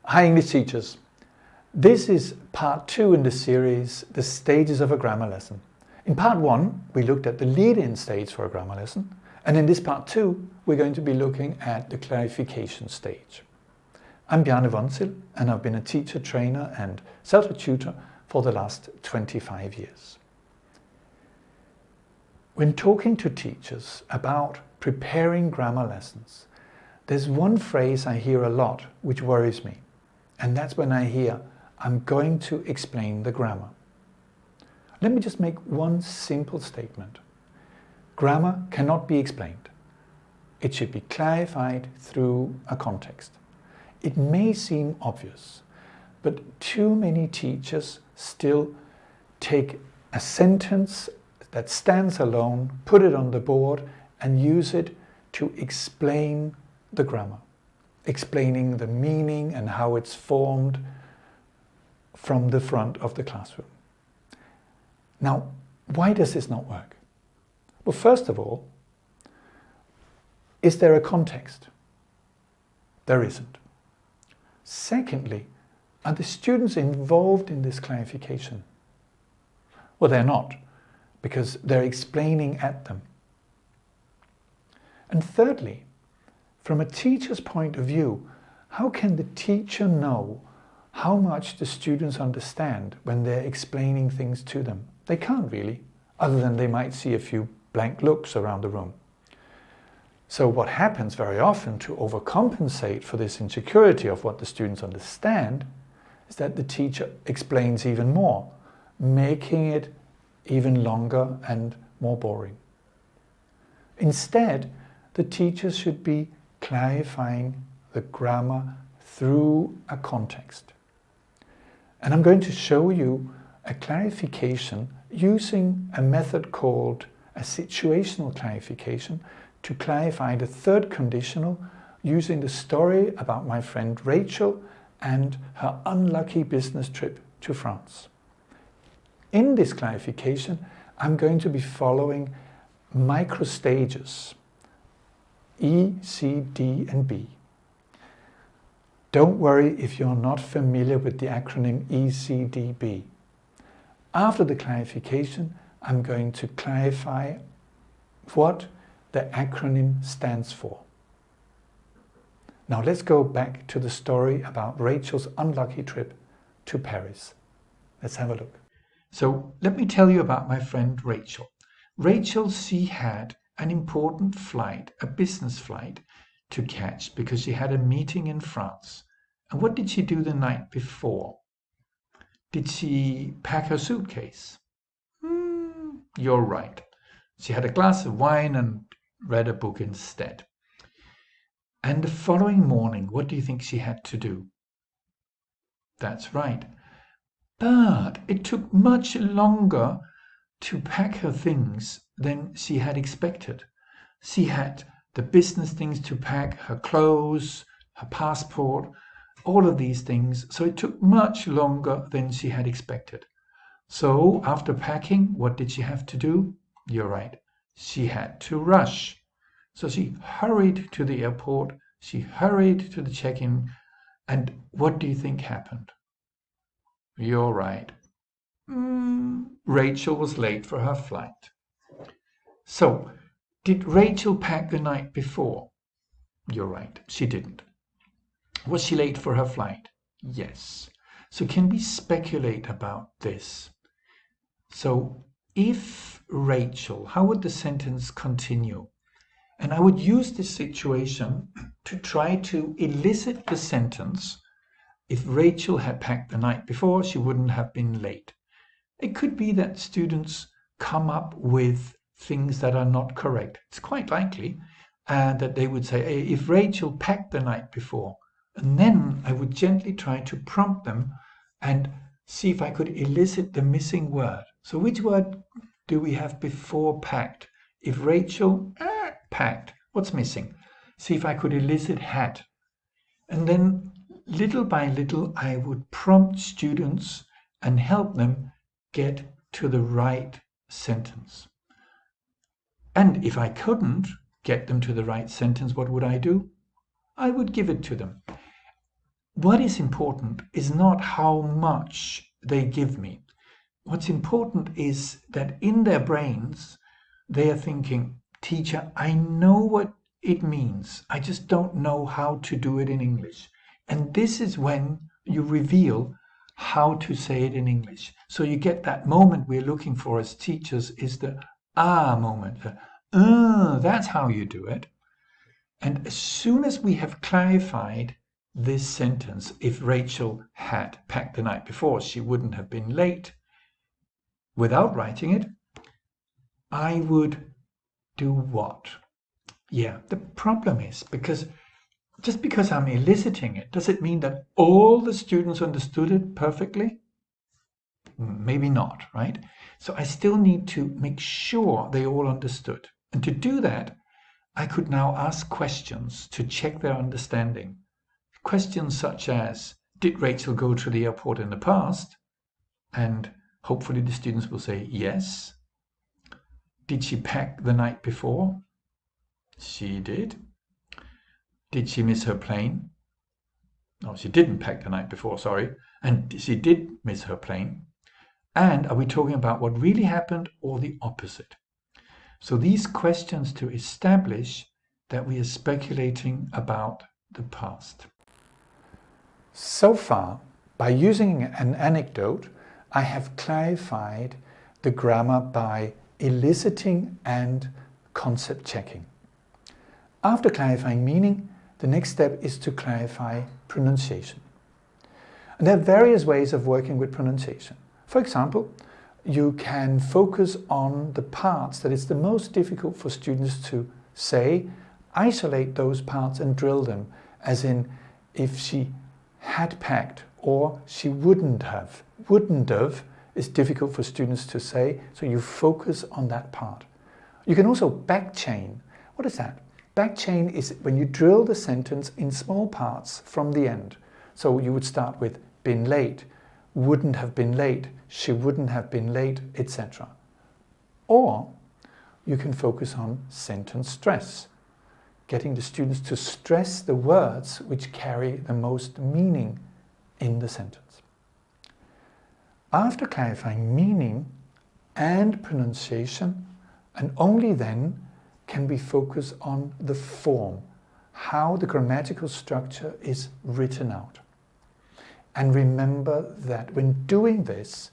Hi English teachers. This is part 2 in the series, The Stages of a Grammar Lesson. In part 1, we looked at the lead-in stage for a grammar lesson, and in this part 2, we're going to be looking at the clarification stage. I'm Bjarne Vonsild, and I've been a teacher, trainer and CELTA tutor for the last 25 years. When talking to teachers about preparing grammar lessons, there's one phrase I hear a lot which worries me. And that's when I hear, I'm going to explain the grammar. Let me just make one simple statement. Grammar cannot be explained. It should be clarified through a context. It may seem obvious, but too many teachers still take a sentence that stands alone, put it on the board and use it to explain the grammar. Explaining the meaning and how it's formed from the front of the classroom. Now, why does this not work? Well, first of all, is there a context? There isn't. Secondly, are the students involved in this clarification? Well, they're not, because they're explaining at them. And thirdly, from a teacher's point of view, how can the teacher know how much the students understand when they're explaining things to them? They can't really, other than they might see a few blank looks around the room. So what happens very often to overcompensate for this insecurity of what the students understand is that the teacher explains even more, making it even longer and more boring. Instead, the teacher should be clarifying the grammar through a context. And I'm going to show you a clarification using a method called a situational clarification to clarify the third conditional using the story about my friend Rachel and her unlucky business trip to France. In this clarification, I'm going to be following micro stages. E, C, D and B. Don't worry if you're not familiar with the acronym ECDB. After the clarification, I'm going to clarify what the acronym stands for. Now let's go back to the story about Rachel's unlucky trip to Paris. Let's have a look. So let me tell you about my friend Rachel. Rachel, she had an important flight, a business flight, to catch because she had a meeting in France. And what did she do the night before? Did she pack her suitcase? You're right. She had a glass of wine and read a book instead. And the following morning, what do you think she had to do? That's right. But it took much longer to pack her things than she had expected. She had the business things to pack, her clothes, her passport, all of these things. So it took much longer than she had expected. So after packing, what did she have to do? You're right. She had to rush. So she hurried to the airport. She hurried to the check-in. And what do you think happened? You're right. Rachel was late for her flight. So, did Rachel pack the night before? You're right, she didn't. Was she late for her flight? Yes. So can we speculate about this? So, if Rachel, how would the sentence continue? And I would use this situation to try to elicit the sentence. If Rachel had packed the night before, she wouldn't have been late. It could be that students come up with things that are not correct. It's quite likely that they would say, if Rachel packed the night before, and then I would gently try to prompt them and see if I could elicit the missing word. So which word do we have before packed? If Rachel packed, what's missing? See if I could elicit had. And then little by little, I would prompt students and help them get to the right sentence. And if I couldn't get them to the right sentence, what would I do? I would give it to them. what is important is not how much they give me. What's important is that in their brains, they are thinking, teacher, I know what it means. I just don't know how to do it in English. And this is when you reveal how to say it in English. So you get that moment we're looking for as teachers is the moment. That's how you do it. And as soon as we have clarified this sentence, if Rachel had packed the night before, she wouldn't have been late. Without writing it, I would do what? Yeah, the problem is just because I'm eliciting it, does it mean that all the students understood it perfectly? Maybe not, right? So I still need to make sure they all understood. And to do that, I could now ask questions to check their understanding. Questions such as, did Rachel go to the airport in the past? And hopefully the students will say yes. Did she pack the night before? She did. Did she miss her plane? No, she didn't pack the night before, sorry. And she did miss her plane. And are we talking about what really happened or the opposite? So these questions to establish that we are speculating about the past. So far, by using an anecdote, I have clarified the grammar by eliciting and concept checking. After clarifying meaning, the next step is to clarify pronunciation. And there are various ways of working with pronunciation. For example, you can focus on the parts that is the most difficult for students to say, isolate those parts and drill them, as in if she had packed or she wouldn't have. Wouldn't have is difficult for students to say, so you focus on that part. You can also backchain. What is that? Backchain is when you drill the sentence in small parts from the end. So you would start with been late, wouldn't have been late, she wouldn't have been late, etc. Or you can focus on sentence stress, getting the students to stress the words which carry the most meaning in the sentence. After clarifying meaning and pronunciation, and only then can we focus on the form, how the grammatical structure is written out. And remember that when doing this,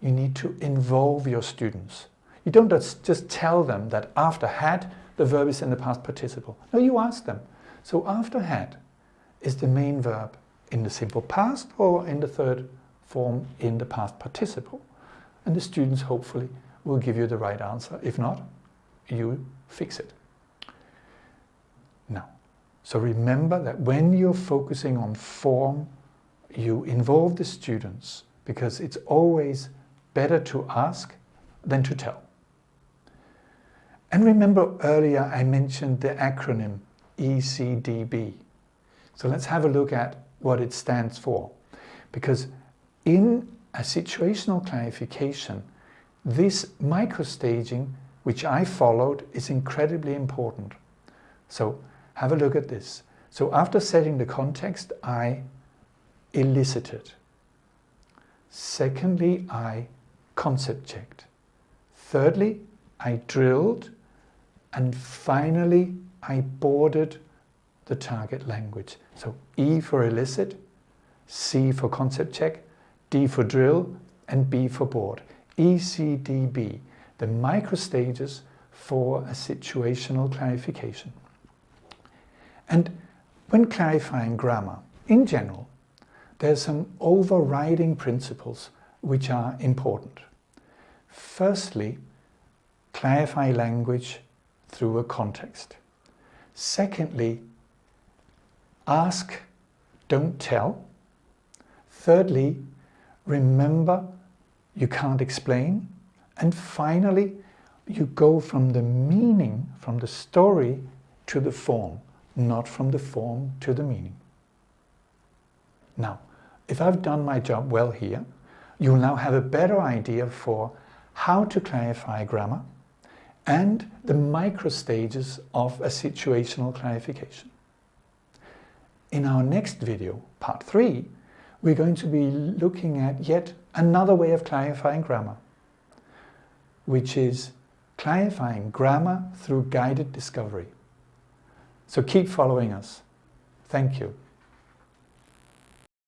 you need to involve your students. You don't just tell them that after had, the verb is in the past participle. No, you ask them. So after had is the main verb in the simple past or in the third form in the past participle. And the students hopefully will give you the right answer. If not, you fix it. Now, so remember that when you're focusing on form, you involve the students because it's always better to ask than to tell. And remember earlier I mentioned the acronym ECDB. So let's have a look at what it stands for. Because in a situational clarification, this microstaging, which I followed, is incredibly important. So have a look at this. So after setting the context, I elicited. Secondly, I concept checked. Thirdly, I drilled. And finally, I boarded the target language. So E for elicit, C for concept check, D for drill, and B for board. ECDB, the microstages for a situational clarification. And when clarifying grammar, in general, there's some overriding principles which are important. Firstly, clarify language through a context. Secondly, ask, don't tell. Thirdly, remember you can't explain. And finally, you go from the meaning, from the story to the form, not from the form to the meaning. Now, if I've done my job well here, you'll now have a better idea for how to clarify grammar and the micro stages of a situational clarification. In our next video, part 3, we're going to be looking at yet another way of clarifying grammar, which is clarifying grammar through guided discovery. So keep following us. Thank you.